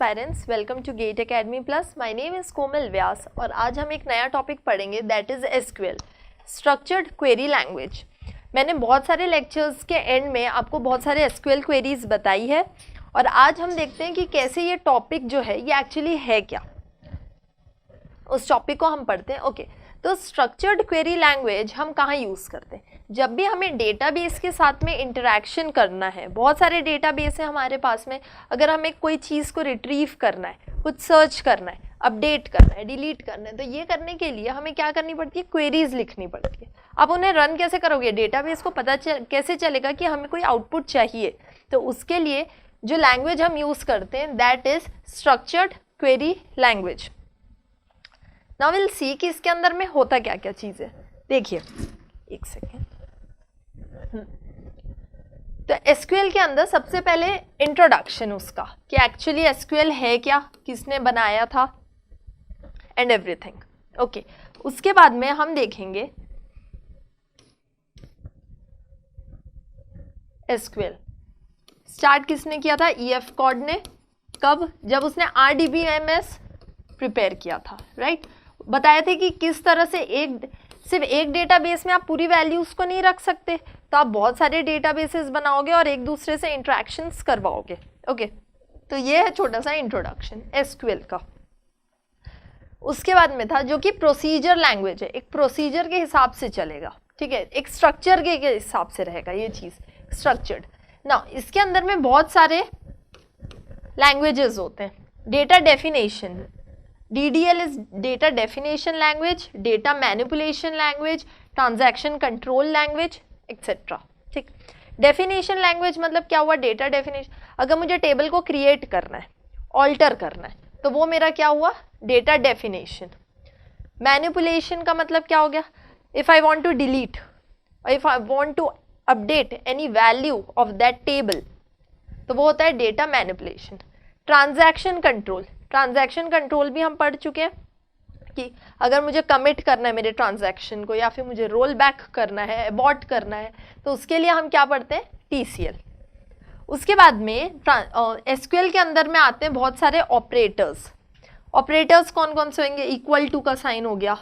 Aspirants, welcome to GATE academy plus. My name is Komal Vyas और आज हम एक नया टॉपिक पढ़ेंगे that is SQL, structured query language. मैंने बहुत सारे लेक्चर्स के एंड में आपको बहुत सारे एसक्यूएल क्वेरीज बताई है और आज हम देखते हैं कि कैसे ये टॉपिक जो है ये एक्चुअली है क्या, उस टॉपिक को हम पढ़ते हैं। ओके, तो स्ट्रक्चर्ड क्वेरी लैंग्वेज हम कहाँ यूज़ करते हैं? जब भी हमें डेटाबेस के साथ में इंटरेक्शन करना है। बहुत सारे डेटाबेस हैं हमारे पास में, अगर हमें कोई चीज़ को रिट्रीव करना है, कुछ सर्च करना है, अपडेट करना है, डिलीट करना है, तो ये करने के लिए हमें क्या करनी पड़ती है? क्वेरीज लिखनी पड़ती है। आप उन्हें रन कैसे करोगे? डेटाबेस को पता कैसे चलेगा कि हमें कोई आउटपुट चाहिए? तो उसके लिए जो लैंग्वेज हम यूज़ करते हैं that is structured query language. Now will see कि इसके अंदर में होता क्या क्या चीज़ है। देखिए एक सेकेंड। तो एसक्यूएल के अंदर सबसे पहले इंट्रोडक्शन उसका कि एक्चुअली एसक्यूएल है क्या, किसने बनाया था एंड एवरीथिंग। ओके, उसके बाद में हम देखेंगे एसक्यूएल स्टार्ट किसने किया था? ईएफ कॉड ने। कब? जब उसने RDBMS प्रिपेयर किया था, राइट। बताया था कि किस तरह से सिर्फ एक डेटाबेस में आप पूरी वैल्यूज़ को नहीं रख सकते, तो आप बहुत सारे डेटाबेसेस बनाओगे और एक दूसरे से इंटरेक्शंस करवाओगे। ओके, तो ये है छोटा सा इंट्रोडक्शन एसक्यूएल का। उसके बाद में था जो कि प्रोसीजर लैंग्वेज है, एक प्रोसीजर के हिसाब से चलेगा, ठीक है, एक स्ट्रक्चर के हिसाब से रहेगा ये चीज़, स्ट्रक्चर्ड ना। इसके अंदर में बहुत सारे लैंग्वेजेस होते हैं। Data definition, DDL is data definition language, data manipulation language, transaction control language, etc. ठीक। डेफिनेशन लैंग्वेज मतलब क्या हुआ? Data definition. अगर मुझे टेबल को क्रिएट करना है, ऑल्टर करना है, तो वो मेरा क्या हुआ? Data definition. मैनिपुलेशन का मतलब क्या हो गया? If I want to delete, if I want to update any value of that table, तो वो होता है data manipulation. Transaction control, transaction control भी हम पढ़ चुके हैं कि अगर मुझे कमिट करना है मेरे ट्रांजैक्शन को या फिर मुझे रोल बैक करना है, अबॉर्ट करना है, तो उसके लिए हम क्या पढ़ते हैं? TCL। उसके बाद में एसक्यूएल के अंदर में आते हैं बहुत सारे ऑपरेटर्स। ऑपरेटर्स कौन कौन से होंगे? इक्वल टू का साइन हो गया,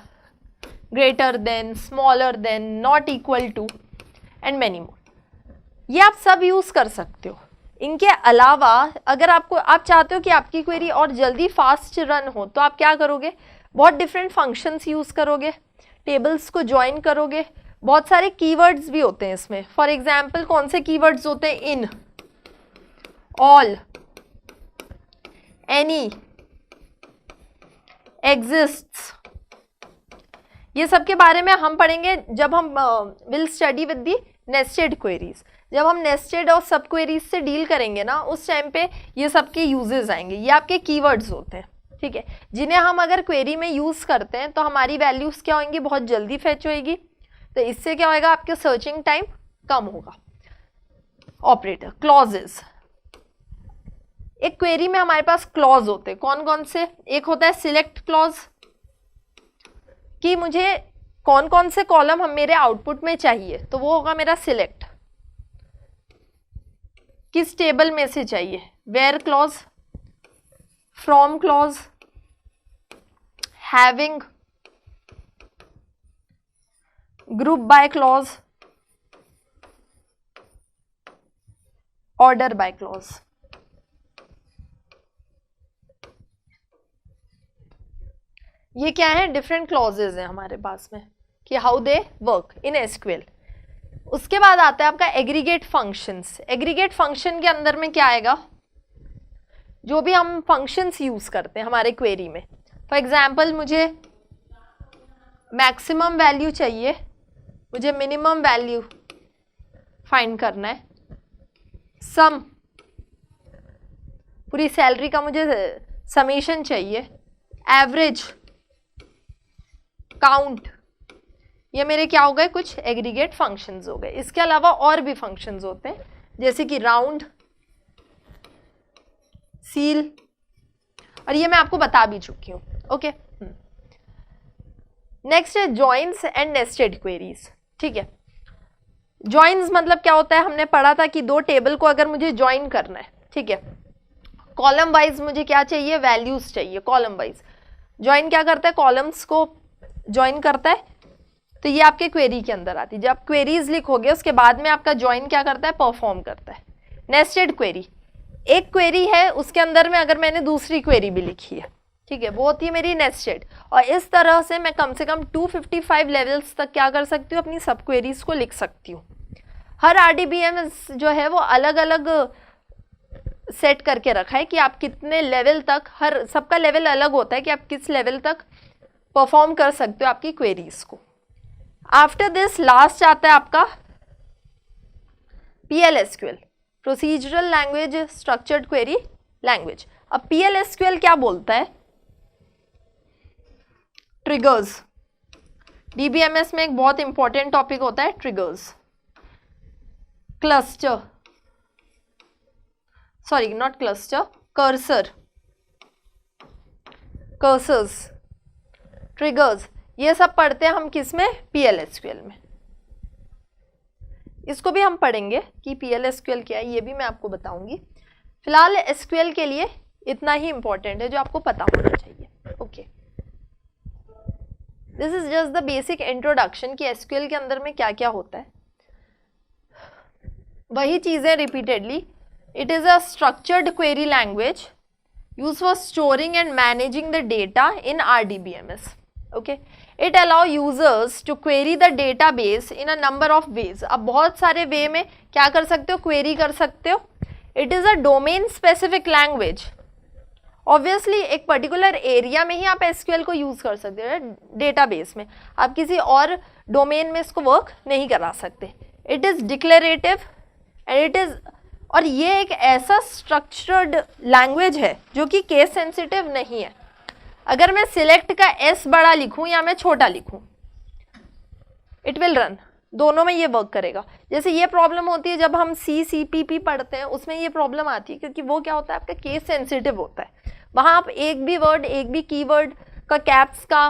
greater than, smaller than, not equal to and many more. ये आप सब यूज़ कर सकते हो। इनके अलावा अगर आप चाहते हो कि आपकी क्वेरी और जल्दी फास्ट रन हो, तो आप क्या करोगे? बहुत डिफरेंट फंक्शंस यूज़ करोगे, टेबल्स को ज्वाइन करोगे। बहुत सारे कीवर्ड्स भी होते हैं इसमें। फॉर एग्जांपल कौन से कीवर्ड्स होते हैं? इन, ऑल, एनी, एग्जिस्ट्स। ये सब के बारे में हम पढ़ेंगे जब हम will study with the nested queries. जब हम नेस्टेड और सब क्वेरीज से डील करेंगे ना, उस टाइम पे ये सब के यूजेस आएंगे। ये आपके कीवर्ड्स होते हैं, ठीक है, जिन्हें हम अगर क्वेरी में यूज़ करते हैं तो हमारी वैल्यूज़ क्या होंगी? बहुत जल्दी फैच होएगी। तो इससे क्या होएगा? आपके सर्चिंग टाइम कम होगा। Operator, clauses. एक क्वेरी में हमारे पास क्लॉज होते हैं। कौन कौन से? एक होता है सिलेक्ट क्लॉज, कि मुझे कौन कौन से कॉलम हम मेरे आउटपुट में चाहिए, तो वो होगा मेरा सिलेक्ट। किस टेबल में से चाहिए? Where clause, from clause, having, group by clause, order by clause. ये क्या है? डिफरेंट क्लॉजेज हैं हमारे पास में कि how they work in SQL. उसके बाद आता है आपका एग्रीगेट फंक्शंस। एग्रीगेट फंक्शन के अंदर में क्या आएगा? जो भी हम फंक्शंस यूज़ करते हैं हमारे क्वेरी में। फॉर एग्जांपल मुझे मैक्सिमम वैल्यू चाहिए, मुझे मिनिमम वैल्यू फाइंड करना है, सम, पूरी सैलरी का मुझे समेशन चाहिए, एवरेज, काउंट। ये मेरे क्या हो गए? कुछ एग्रीगेट फंक्शंस हो गए। इसके अलावा और भी फंक्शंस होते हैं जैसे कि राउंड, सील, और ये मैं आपको बता भी चुकी हूँ। ओके, नेक्स्ट है जॉइंस एंड नेस्टेड क्वेरीज। ठीक है, जॉइंस मतलब क्या होता है? हमने पढ़ा था कि दो टेबल को अगर मुझे ज्वाइन करना है, ठीक है, कॉलम वाइज मुझे क्या चाहिए, वैल्यूज चाहिए कॉलम वाइज। ज्वाइन क्या करता है, कॉलम्स को ज्वाइन करता है, तो ये आपके क्वेरी के अंदर आती है। जब आप क्वेरीज लिखोगे उसके बाद में आपका ज्वाइन क्या करता है, परफॉर्म करता है। नेस्टेड क्वेरी, एक क्वेरी है उसके अंदर में अगर मैंने दूसरी क्वेरी भी लिखी है, ठीक है, वो होती है मेरी नेस्टेड। और इस तरह से मैं कम से कम 255 लेवल्स तक क्या कर सकती हूँ, अपनी सब क्वेरीज को लिख सकती हूँ। हर RDBMS जो है वो अलग अलग सेट करके रखा है कि आप कितने लेवल तक, हर सबका लेवल अलग होता है कि आप किस लेवल तक परफॉर्म कर सकते हो आपकी क्वेरीज को। आफ्टर दिस लास्ट आता है आपका PLSQL, procedural language structured query language. अब PLSQL क्या बोलता है, ट्रिगर्स। DBMS में एक बहुत इंपॉर्टेंट टॉपिक होता है triggers, cluster, sorry not cluster, cursor, cursors, triggers, ये सब पढ़ते हैं हम किस में, PLSQL में। इसको भी हम पढ़ेंगे कि PLSQL क्या है, ये भी मैं आपको बताऊंगी। फिलहाल SQL के लिए इतना ही इंपॉर्टेंट है जो आपको पता होना चाहिए। Okay, this is just the basic introduction कि SQL के अंदर में क्या क्या होता है। वही चीजें repeatedly, it is a structured query language used for storing and managing the data in RDBMS. Okay, it allow users to query the database in a number of ways. अब बहुत सारे वे में क्या कर सकते हो, क्वेरी कर सकते हो। It is a domain specific language. Obviously एक पर्टिकुलर एरिया में ही आप SQL को यूज कर सकते हो, डेटाबेस में। आप किसी और डोमेन में इसको वर्क नहीं करा सकते। It is declarative and it is, और ये एक ऐसा स्ट्रक्चर्ड लैंग्वेज है जो कि केस सेंसिटिव नहीं है। अगर मैं सिलेक्ट का S बड़ा लिखूं या मैं छोटा लिखूं, इट विल रन, दोनों में ये वर्क करेगा। जैसे ये प्रॉब्लम होती है जब हम CPP पढ़ते हैं, उसमें ये प्रॉब्लम आती है क्योंकि वो क्या होता है, आपका केस सेंसिटिव होता है। वहाँ आप एक भी वर्ड, एक भी कीवर्ड का कैप्स का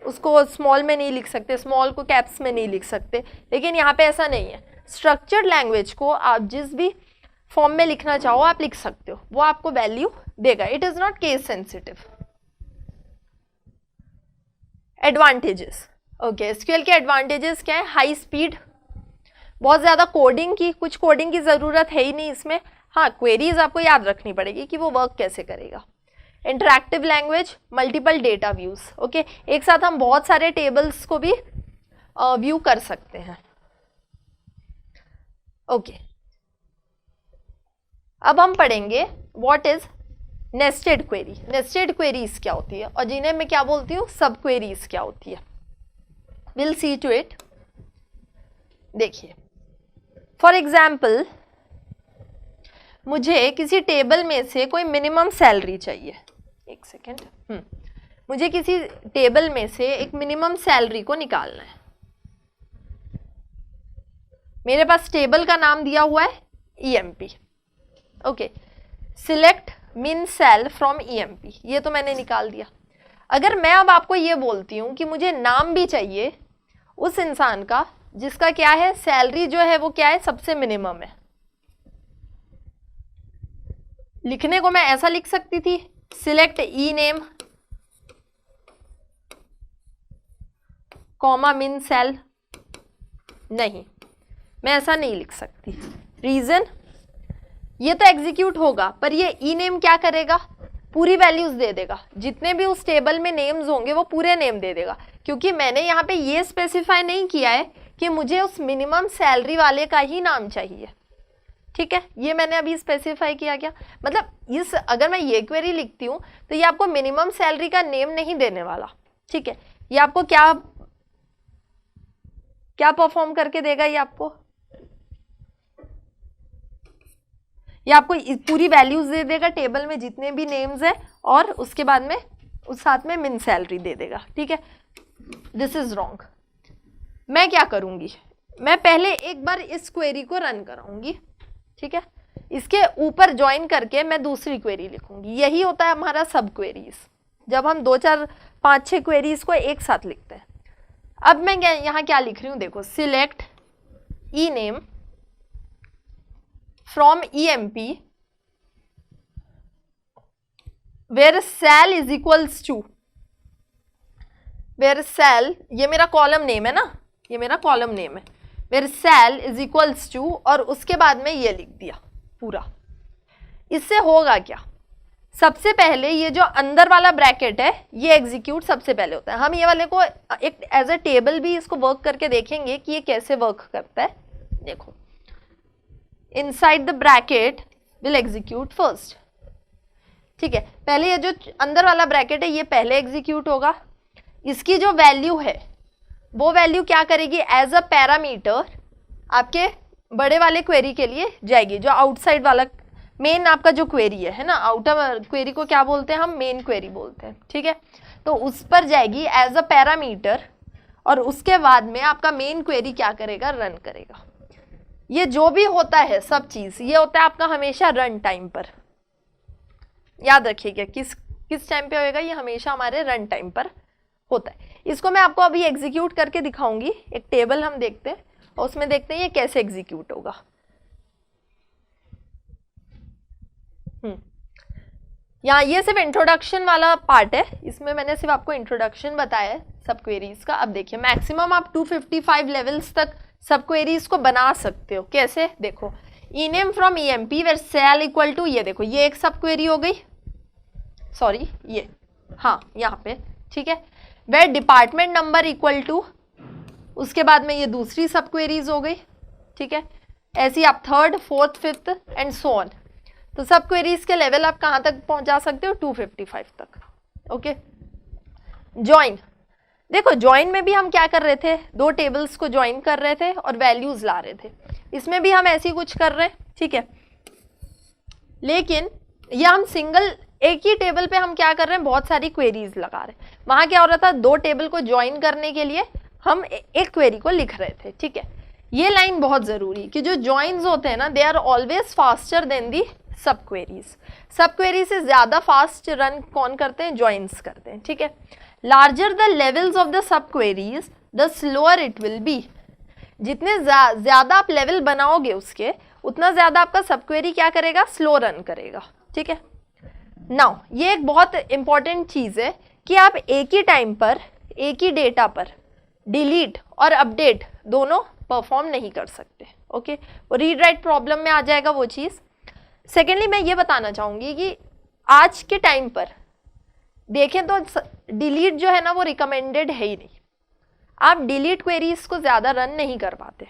उसको स्मॉल में नहीं लिख सकते, स्मॉल को कैप्स में नहीं लिख सकते। लेकिन यहाँ पे ऐसा नहीं है, स्ट्रक्चर्ड लैंग्वेज को आप जिस भी फॉर्म में लिखना चाहो आप लिख सकते हो, वो आपको वैल्यू देगा। It is not case sensitive. Advantages, okay, SQL के एडवांटेजेस क्या है, हाई स्पीड, बहुत ज़्यादा कोडिंग की, कुछ कोडिंग की ज़रूरत है ही नहीं इसमें। हाँ, क्वेरीज आपको याद रखनी पड़ेगी कि वो वर्क कैसे करेगा। Interactive language, multiple data views, okay, एक साथ हम बहुत सारे टेबल्स को भी व्यू कर सकते हैं। ओके, अब हम पढ़ेंगे what is nested query. Nested queries क्या होती है और जिन्हें मैं क्या बोलती हूँ, सब क्वेरीज क्या होती है। Will see to it. देखिए, फॉर एग्जाम्पल मुझे किसी टेबल में से कोई मिनिमम सैलरी चाहिए। एक सेकेंड, मुझे किसी टेबल में से एक मिनिमम सैलरी को निकालना है। मेरे पास टेबल का नाम दिया हुआ है EMP। ओके, सिलेक्ट मिन सेल फ्रॉम EMP, ये तो मैंने निकाल दिया। अगर मैं अब आपको ये बोलती हूँ कि मुझे नाम भी चाहिए उस इंसान का जिसका क्या है, सैलरी जो है वो क्या है, सबसे मिनिमम है। लिखने को मैं ऐसा लिख सकती थी, सिलेक्ट ई नेम कॉमा मिन सेल, नहीं, मैं ऐसा नहीं लिख सकती। रीजन, ये तो एग्जीक्यूट होगा पर ये ई नेम क्या करेगा, पूरी वैल्यूज दे देगा। जितने भी उस टेबल में नेम्स होंगे वो पूरे नेम दे देगा, क्योंकि मैंने यहाँ पे ये स्पेसिफाई नहीं किया है कि मुझे उस मिनिमम सैलरी वाले का ही नाम चाहिए। ठीक है, ये मैंने अभी स्पेसिफाई किया क्या, मतलब इस, अगर मैं ये क्वेरी लिखती हूँ तो ये आपको मिनिमम सैलरी का नेम नहीं देने वाला। ठीक है, ये आपको क्या क्या परफॉर्म करके देगा, ये आपको पूरी वैल्यूज दे देगा टेबल में जितने भी नेम्स है, और उसके बाद में उस साथ में मिन सैलरी दे देगा। ठीक है, दिस इज रॉन्ग। मैं क्या करूंगी, मैं पहले एक बार इस क्वेरी को रन कराऊंगी। ठीक है, इसके ऊपर ज्वाइन करके मैं दूसरी क्वेरी लिखूंगी। यही होता है हमारा सब क्वेरीज, जब हम 2 4 5 6 क्वेरीज को एक साथ लिखते हैं। अब मैं यहाँ क्या लिख रही हूँ, देखो, select E name from EMP where sal is equals to, where sal, ये मेरा कॉलम नेम है ना, ये मेरा कॉलम नेम है, where sal is equals to, और उसके बाद में ये लिख दिया पूरा। इससे होगा क्या, सबसे पहले ये जो अंदर वाला ब्रैकेट है ये एग्जीक्यूट सबसे पहले होता है। हम ये वाले को एक एज अ टेबल भी इसको वर्क करके देखेंगे कि ये कैसे वर्क करता है। देखो, inside the bracket will execute first, ठीक है, पहले ये जो अंदर वाला ब्रैकेट है ये पहले एग्जीक्यूट होगा। इसकी जो वैल्यू है वो वैल्यू क्या करेगी, एज अ पैरामीटर आपके बड़े वाले क्वेरी के लिए जाएगी, जो आउटसाइड वाला मेन आपका जो क्वेरी है ना, आउटर क्वेरी को क्या बोलते हैं हम, मेन क्वेरी बोलते हैं, ठीक है। तो उस पर जाएगी एज अ पैरामीटर, और उसके बाद में आपका मेन क्वेरी क्या करेगा, रन करेगा। ये जो भी होता है सब चीज़ ये होता है आपका हमेशा रन टाइम पर, याद रखिएगा किस टाइम पे होएगा, ये हमेशा हमारे रन टाइम पर होता है। इसको मैं आपको अभी एग्जीक्यूट करके दिखाऊंगी, एक टेबल हम देखते हैं और उसमें देखते हैं ये कैसे एग्जीक्यूट होगा। यहाँ ये सिर्फ इंट्रोडक्शन वाला पार्ट है, इसमें मैंने सिर्फ आपको इंट्रोडक्शन बताया है सब क्वेरीज का। अब देखिए मैक्सिमम आप 255 लेवल्स तक सब क्वेरीज को बना सकते हो। कैसे, देखो, ename from EMP where sal equal to, ये देखो ये एक सब क्वेरी हो गई, सॉरी ये, हाँ यहाँ पे, ठीक है, where department number equal to, उसके बाद में ये दूसरी सब क्वेरीज हो गई, ठीक है। ऐसी आप third, fourth, fifth and so on. तो सब क्वेरीज के लेवल आप कहाँ तक पहुंचा सकते हो, 255 तक, ओके। ज्वाइन, देखो ज्वाइन में भी हम क्या कर रहे थे, दो टेबल्स को ज्वाइन कर रहे थे और वैल्यूज ला रहे थे। इसमें भी हम ऐसे ही कुछ कर रहे हैं, ठीक है, लेकिन ये हम सिंगल एक ही टेबल पे हम क्या कर रहे हैं, बहुत सारी क्वेरीज लगा रहे हैं। वहां क्या हो रहा था, दो टेबल को ज्वाइन करने के लिए हम एक क्वेरी को लिख रहे थे, ठीक है। ये लाइन बहुत जरूरी कि जो ज्वाइंस होते हैं ना, they are always faster than the sub queries. सब क्वेरी से ज्यादा फास्ट रन कौन करते हैं, ज्वाइंस करते हैं, ठीक है। Larger the levels of the सब queries the slower it will be, जितने ज्यादा आप लेवल बनाओगे उसके उतना ज्यादा आपका सब क्वेरी क्या करेगा, स्लो रन करेगा, ठीक है। नाउ ये एक बहुत इंपॉर्टेंट चीज़ है कि आप एक ही टाइम पर एक ही डेटा पर डिलीट और अपडेट दोनों परफॉर्म नहीं कर सकते, ओके। वो रीड राइट प्रॉब्लम में आ जाएगा वो चीज़। सेकेंडली मैं ये बताना चाहूँगी कि आज के टाइम पर देखें तो डिलीट जो है ना वो रिकमेंडेड है ही नहीं। आप डिलीट क्वेरीज को ज़्यादा रन नहीं कर पाते।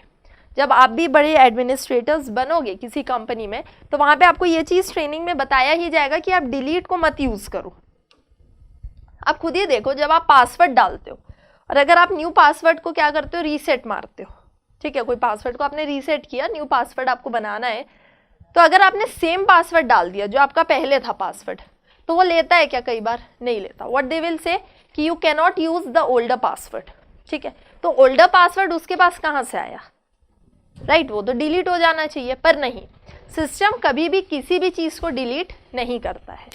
जब आप भी बड़े एडमिनिस्ट्रेटर्स बनोगे किसी कंपनी में तो वहाँ पे आपको ये चीज़ ट्रेनिंग में बताया ही जाएगा कि आप डिलीट को मत यूज़ करो। आप खुद ही देखो, जब आप पासवर्ड डालते हो और अगर आप न्यू पासवर्ड को क्या करते हो, रीसेट मारते हो, ठीक है, कोई पासवर्ड को आपने रीसेट किया, न्यू पासवर्ड आपको बनाना है, तो अगर आपने सेम पासवर्ड डाल दिया जो आपका पहले था पासवर्ड, तो वो लेता है क्या, कई बार नहीं लेता। व्हाट दे विल से कि you can not use the older password, ठीक है। तो ओल्डर पासवर्ड उसके पास कहाँ से आया, राइट, वो तो डिलीट हो जाना चाहिए, पर नहीं, सिस्टम कभी भी किसी भी चीज़ को डिलीट नहीं करता है।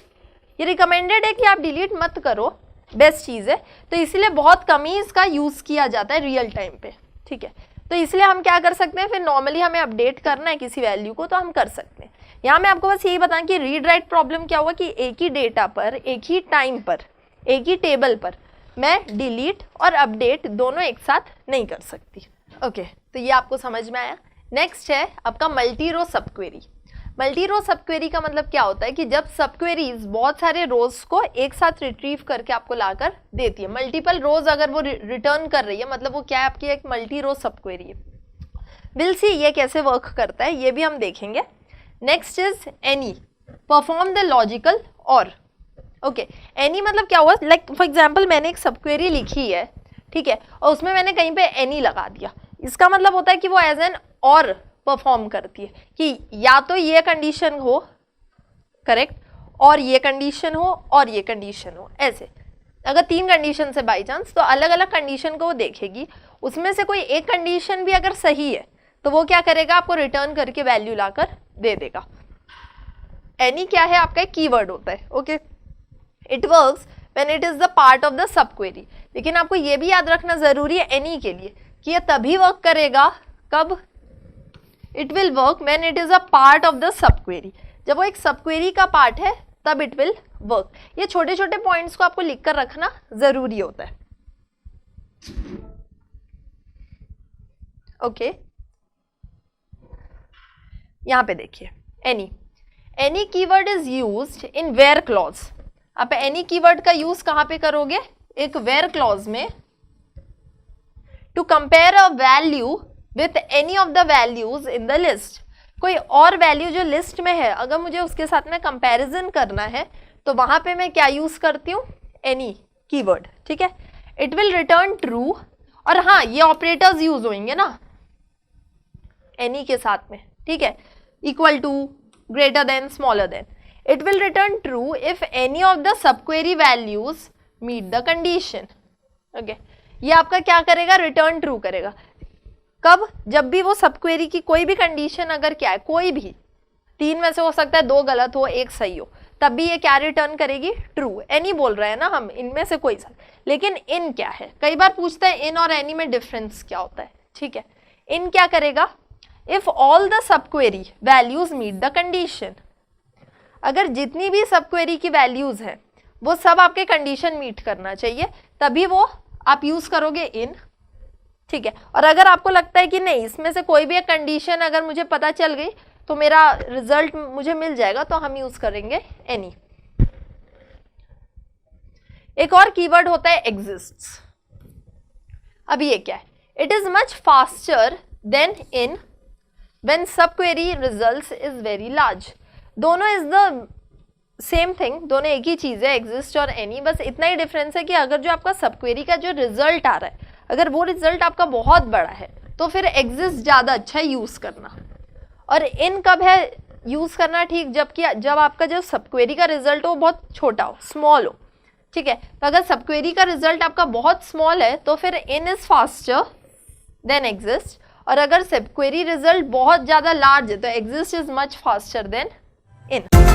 ये रिकमेंडेड है कि आप डिलीट मत करो, बेस्ट चीज़ है, तो इसलिए बहुत कम ही इसका यूज़ किया जाता है रियल टाइम पे, ठीक है। तो इसलिए हम क्या कर सकते हैं, फिर नॉर्मली हमें अपडेट करना है किसी वैल्यू को तो हम कर सकते हैं। यहाँ मैं आपको बस यही बताऊं कि रीड राइट प्रॉब्लम क्या हुआ कि एक ही डेटा पर, एक ही टाइम पर, एक ही टेबल पर मैं डिलीट और अपडेट दोनों एक साथ नहीं कर सकती, ओके। तो ये आपको समझ में आया। नेक्स्ट है आपका मल्टी रो सब क्वेरी। मल्टी रो सब क्वेरी का मतलब क्या होता है कि जब सब क्वेरीज बहुत सारे रोज को एक साथ रिट्रीव करके आपको लाकर देती है, मल्टीपल रोज अगर वो रिटर्न कर रही है, मतलब वो क्या है, आपकी एक मल्टी रो सब क्वेरी है। विल सी ये कैसे वर्क करता है ये भी हम देखेंगे। Next is any, perform the logical और, ओके। एनी मतलब क्या हुआ, लाइक फॉर एग्जाम्पल मैंने एक सब क्वेरी लिखी है, ठीक है, और उसमें मैंने कहीं पे एनी लगा दिया, इसका मतलब होता है कि वो एज एन और परफॉर्म करती है कि या तो ये कंडीशन हो करेक्ट, और ये कंडीशन हो, और ये कंडीशन हो। ऐसे अगर तीन कंडीशन है बाई चांस, तो अलग अलग कंडीशन को वो देखेगी, उसमें से कोई एक कंडीशन भी अगर सही है तो वो क्या करेगा, आपको रिटर्न करके वैल्यू लाकर दे देगा। एनी क्या है, आपका एक कीवर्ड होता है, okay. It works when it is the part of the सब क्वेरी। लेकिन आपको ये भी याद रखना जरूरी है एनी के लिए कि ये तभी वर्क करेगा कब, it will work when it is a part of the सब क्वेरी। जब वो एक सब क्वेरी का पार्ट है तब इट विल वर्क। ये छोटे छोटे पॉइंट्स को आपको लिख कर रखना जरूरी होता है। ओके, यहां पे देखिए any keyword is used in where clause. आप एनी कीवर्ड का यूज कहां पे करोगे? एक वेयर क्लॉज में। To compare a value with any of the values in the list. कोई और वैल्यू जो लिस्ट में है, अगर मुझे उसके साथ में कंपैरिजन करना है तो वहां पे मैं क्या यूज करती हूँ? एनी कीवर्ड, ठीक है। इट विल रिटर्न ट्रू, और हाँ ये ऑपरेटर्स यूज होंगे ना एनी के साथ में, ठीक है। Equal to, greater than, smaller than. It will return true if any of the subquery values meet the condition. Okay, ये आपका क्या करेगा? रिटर्न ट्रू करेगा। कब? जब भी वो सब क्वेरी की कोई भी कंडीशन अगर क्या है, कोई भी 3 में से हो सकता है 2 गलत हो 1 सही हो, तब भी ये क्या रिटर्न करेगी? ट्रू। एनी बोल रहे हैं ना हम, इनमें से कोई सा। लेकिन इन क्या है? कई बार पूछता है इन और एनी में डिफरेंस क्या होता है, ठीक है। इन क्या करेगा? If all the subquery values meet the condition. अगर जितनी भी सब क्वेरी की वैल्यूज है वो सब आपके कंडीशन मीट करना चाहिए, तभी वो आप यूज करोगे इन, ठीक है। और अगर आपको लगता है कि नहीं इसमें से कोई भी एक कंडीशन अगर मुझे पता चल गई तो मेरा रिजल्ट मुझे मिल जाएगा, तो हम यूज करेंगे एनी। एक और कीवर्ड होता है एग्जिस्ट्स। अब ये क्या है? It is much faster than in when sub query results is very large. दोनों इज द सेम थिंग, दोनों एक ही चीज है, एग्जिस्ट और एनी। बस इतना ही डिफरेंस है कि अगर जो आपका सब क्वेरी का जो रिजल्ट आ रहा है, अगर वो रिजल्ट आपका बहुत बड़ा है तो फिर एग्जिस्ट ज़्यादा अच्छा है यूज़ करना। और इन कब है यूज़ करना ठीक? जब आपका जो सब क्वेरी का रिजल्ट हो बहुत छोटा हो, स्मॉल हो, ठीक है। तो अगर सब क्वेरी का रिजल्ट आपका बहुत स्मॉल है तो फिर in is faster than exist. और अगर सब क्वेरी रिजल्ट बहुत ज़्यादा लार्ज है तो exist is much faster than in.